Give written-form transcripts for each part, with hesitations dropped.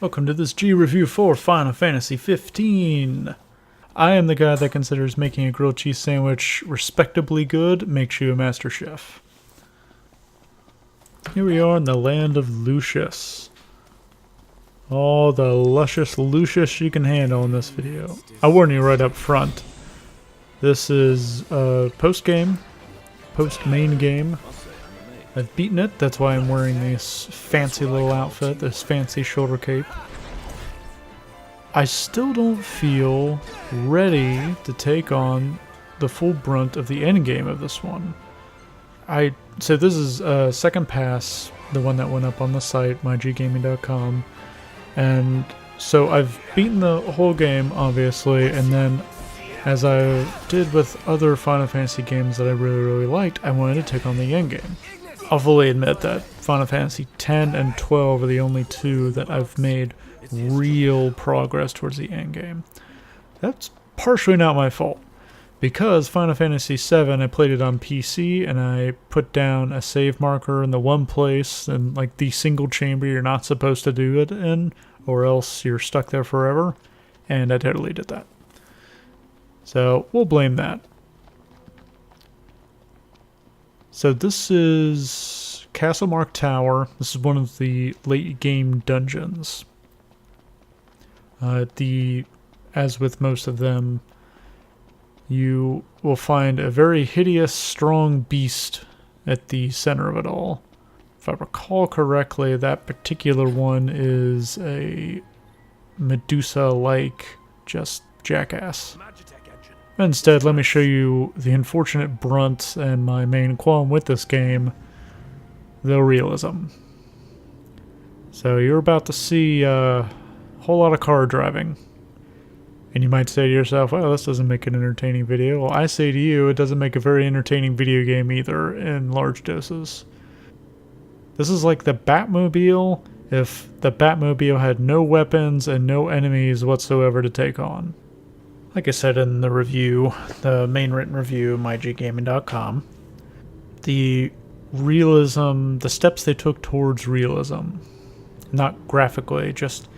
Welcome to this G review for Final Fantasy 15. I am the guy that considers making a grilled cheese sandwich respectably good makes you a master chef. Here we are in the land of Lucius. All the luscious Lucius you can handle in this video. I warn you right up front. This is post-game, post-main game. I've beaten it, that's why I'm wearing this fancy little outfit, this fancy shoulder cape. I still don't feel ready to take on the full brunt of the endgame of this one. So this is second pass, the one that went up on the site, myggaming.com, and so I've beaten the whole game, obviously, and then as I did with other Final Fantasy games that I really liked, I wanted to take on the endgame. I'll fully admit that Final Fantasy X and 12 are the only two that I've made real progress towards the endgame. That's partially not my fault, because Final Fantasy VII, I played it on PC, and I put down a save marker in the one place, and like the single chamber you're not supposed to do it in, or else you're stuck there forever, and I totally did that. So we'll blame that. So this is Castlemark Tower. This is one of the late game dungeons. As with most of them, you will find a very hideous, strong beast at the center of it all. If I recall correctly, that particular one is a Medusa-like, just jackass. Instead, let me show you the unfortunate brunt and my main qualm with this game, the realism. So you're about to see a whole lot of car driving. And you might say to yourself, well, this doesn't make an entertaining video. Well, I say to you, it doesn't make a very entertaining video game either in large doses. This is like the Batmobile if the Batmobile had no weapons and no enemies whatsoever to take on. Like I said in the review, the main written review, myggaming.com, the realism, the steps they took towards realism, not graphically, just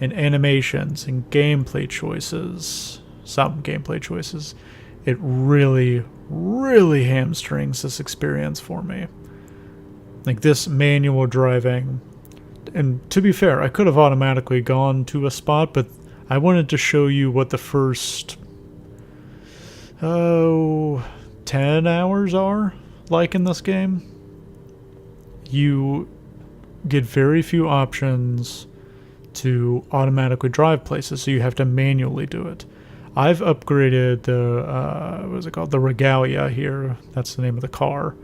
in animations and gameplay choices, some gameplay choices, it really hamstrings this experience for me. Like this manual driving, and to be fair, I could have automatically gone to a spot, but I wanted to show you what the first 10 hours are like in this game. You get very few options to automatically drive places, so you have to manually do it. I've upgraded the, what's it called? The Regalia here, that's the name of the car,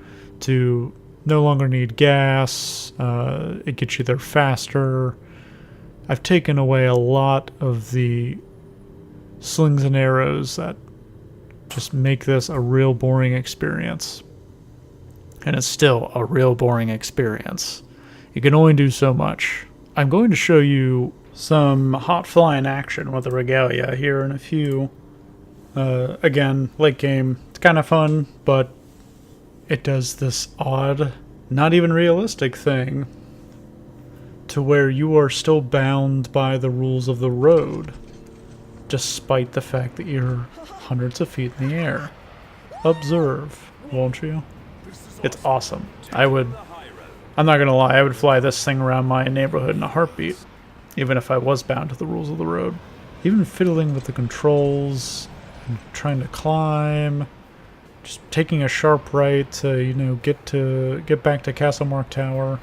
to no longer need gas. It gets you there faster. I've taken away a lot of the slings and arrows that just make this a real boring experience. And it's still a real boring experience. You can only do so much. I'm going to show you some hot flying action with the Regalia here in a few. Again, late game. It's kind of fun, but it does this odd, not even realistic thing to where you are still bound by the rules of the road, despite the fact that you're hundreds of feet in the air. Observe, won't you? It's awesome. I'm not gonna lie, I would fly this thing around my neighborhood in a heartbeat, even if I was bound to the rules of the road. Even fiddling with the controls, and trying to climb, just taking a sharp right to, you know, get back to Castlemark Tower.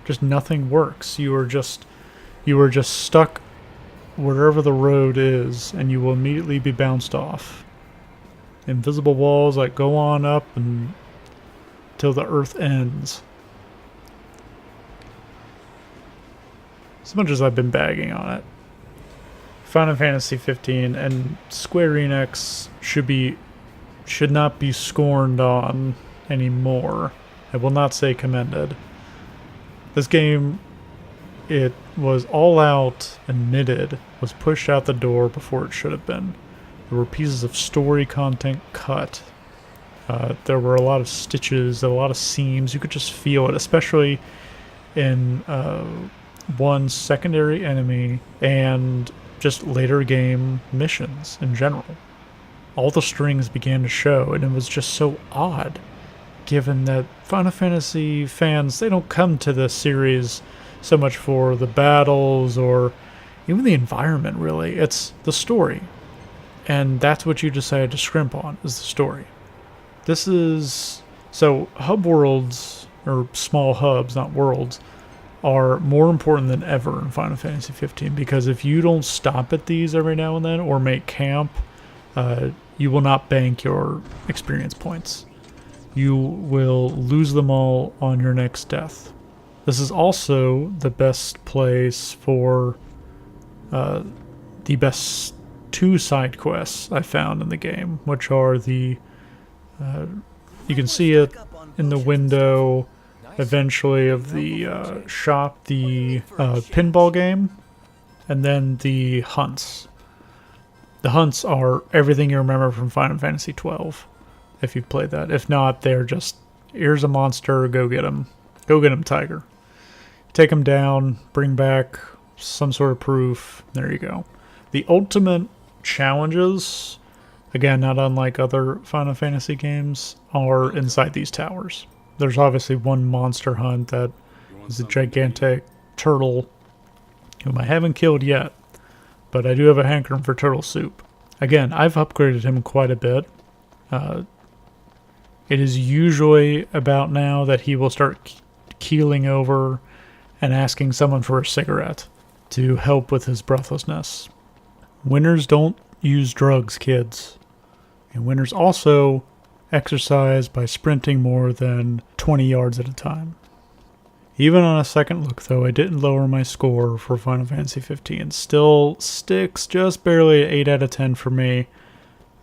Just nothing works. You are just stuck wherever the road is, and you will immediately be bounced off. Invisible walls that go on up until the earth ends. As much as I've been bagging on it, Final Fantasy 15 and Square Enix should not be scorned on anymore. I will not say commended. This game, it was all out, admitted, was pushed out the door before it should have been. There were pieces of story content cut. There were a lot of stitches, a lot of seams. You could just feel it, especially in one secondary enemy and just later game missions in general. All the strings began to show, and it was just so odd, given that Final Fantasy fans, they don't come to the series so much for the battles or even the environment, really. It's the story. And that's what you decided to scrimp on, is the story. This is... So, hub worlds, or small hubs, not worlds, are more important than ever in Final Fantasy 15, because if you don't stop at these every now and then, or make camp, you will not bank your experience points. You will lose them all on your next death. This is also the best place for the best 2 side quests I found in the game, which are the... you can see it in the window eventually of the shop, the pinball game, and then the hunts. The hunts are everything you remember from Final Fantasy 12, if you've played that. If not, they're just, here's a monster, go get him. Go get him, tiger. Take him down, bring back some sort of proof, there you go. The ultimate challenges, again, not unlike other Final Fantasy games, are inside these towers. There's obviously one monster hunt that is a gigantic turtle, whom I haven't killed yet, but I do have a hankering for turtle soup. Again, I've upgraded him quite a bit. It is usually about now that he will start keeling over and asking someone for a cigarette to help with his breathlessness. Winners don't use drugs, kids. And winners also exercise by sprinting more than 20 yards at a time. Even on a second look, though, I didn't lower my score for Final Fantasy 15. Still sticks just barely at 8 out of 10 for me.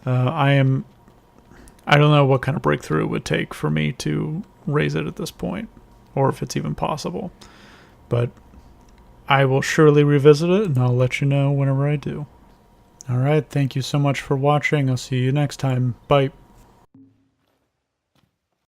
I don't know what kind of breakthrough it would take for me to raise it at this point, or if it's even possible. But I will surely revisit it, and I'll let you know whenever I do. Alright, thank you so much for watching. I'll see you next time. Bye.